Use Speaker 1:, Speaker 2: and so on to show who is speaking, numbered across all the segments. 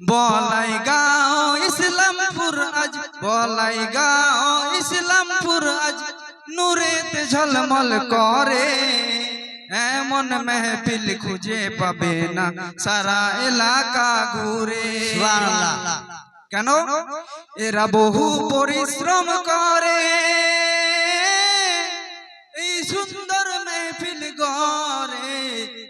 Speaker 1: বলাইগাঁও ইসলামপুর আজ, বলাইগাঁও ইসলামপুর আজ নূরেতে ঝলমল করে। এমন মেহফিল খুঁজে পাবে না সারা এলাকা ঘুরে। কেন? এরা বহু পরিশ্রম করে এই সুন্দর মেহফিল গড়ে।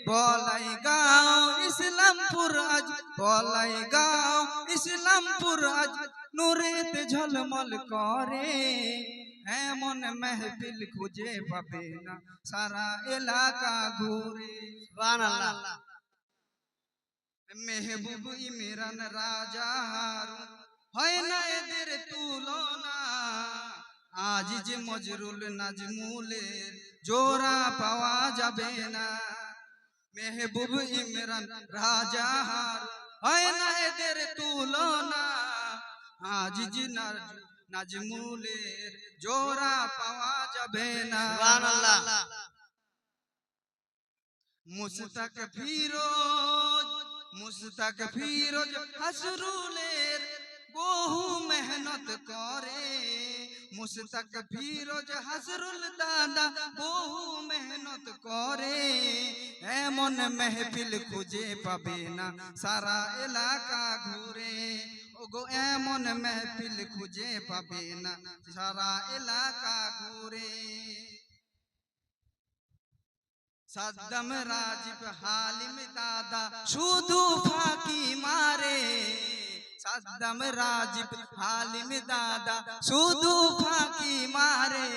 Speaker 1: বলাইগাঁও ইসলামপুর আজ, বলাইগাঁও ইসলামপুর আজ নূরেতে ঝলমল করে। এমন মেহফিল খুঁজে পাবে না সারা এলাকা ঘুরে। সুবহানাল্লাহ। মেহবুব ইমরান রাজা হারুন হয় না এদের তুলনা। আজ যে মজরুল নাজমুলের জোড়া পাওয়া যাবে না। মেহবুব ইমরান রাজা হারুন হয় না এদের তুলনা। আজ যে নাজমুলের জোড়া পাওয়া যাবে না। সুবহানাল্লাহ। মুস্তাক ফিরোজ, মুস্তাক ফিরোজ হাসরুলের বহু মেহনত করে। মুস্তাক ফিরোজ হাসরুল দাদা বহু মেহনত করে। এমন মেহফিল খুঁজে পাবে না সারা এলাকা ঘুরে। ওগো এমন মেহফিল খুঁজে পাবে না সারা এলাকা ঘুরে। সাদ্দাম রাজীব হালিম দাদা শুধু ফাঁকি মারে। সাদ্দাম রাজীব হালিম দাদা শুধু ফাঁকি মারে।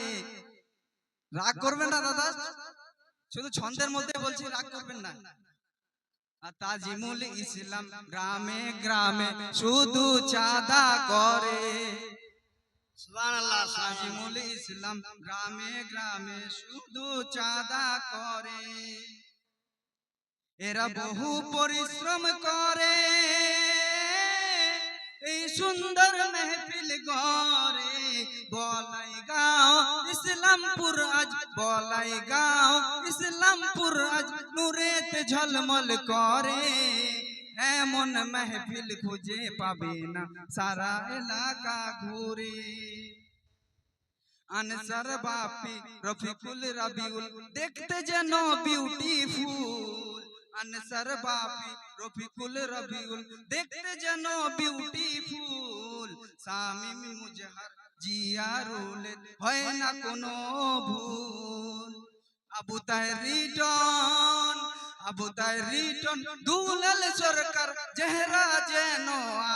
Speaker 1: রাগ করবেন না দাদা, শুধু ছন্দের মধ্যে বলছি, রাগ করবেন না। তাজিমুল ইসলাম গ্রামে গ্রামে শুধু চাঁদা করে। সুবহানাল্লাহ। তাজিমুল ইসলাম গ্রামে গ্রামে শুধু চাঁদা করে। এরা বহু পরিশ্রম করে এই সুন্দর মেহফিল গড়ে। বলাইগাঁও ইসলামপুর আজ, বলাইগাঁও ইসলামপুর আজ নূরেতে ঝলমল করে। এমন মেহফিল খুঁজে পাবে না সারা এলাকা ঘুরে। আনসার বাপি রফিকুল রবিউল দেখতে যেন বিউটিফুল। আনসার বাপি রফিকুল রবিউল দেখতে যেন বিউটিফুল। শামিম মুজহার জিয়ারুল হয় না কোনো ভুল। আবু তাহের রিটন, আবু তাহের রিটন দুলাল সরকার চেহারা যেন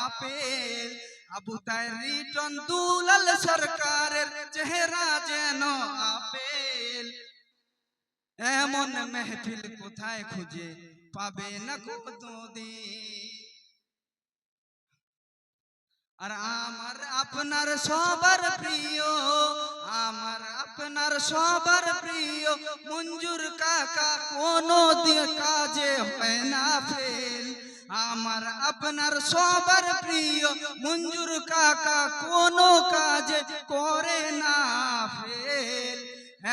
Speaker 1: আপেল। আবু তাহের রিটন দুলাল সরকারের চেহারা যেন আপেল। এমন মেহফিল কোথায় খুঁজে পাবে না কতদিন। আর আমার আপনার সবার প্রিয়, আমার আপনার সবার প্রিয় মঞ্জুর কাকা কোনো কাজে হয় না ফেল। আমার আপনার সবার প্রিয় মঞ্জুর কাকা কোনো কাজে করে না ফেল।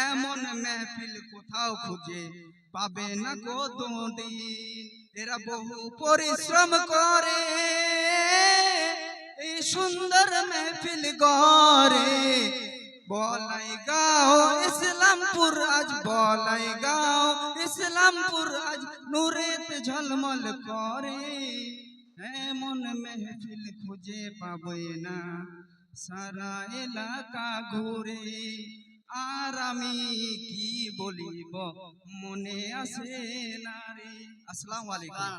Speaker 1: এমন মেহফিল কোথাও খুঁজে পাবে না কতদিন। এরা বহু পরিশ্রম করে এই সুন্দর মেহফিল গড়ে। বলাইগাঁও ইসলামপুর আজ, বলাইগাঁও ইসলামপুর আজ নূরেতে ঝলমল করে। এমন মেহফিল খুঁজে পাবে না সারা এলাকা ঘুরে। আর আমি কি বলিব মনে আসে না রে। আসসালামু আলাইকুম।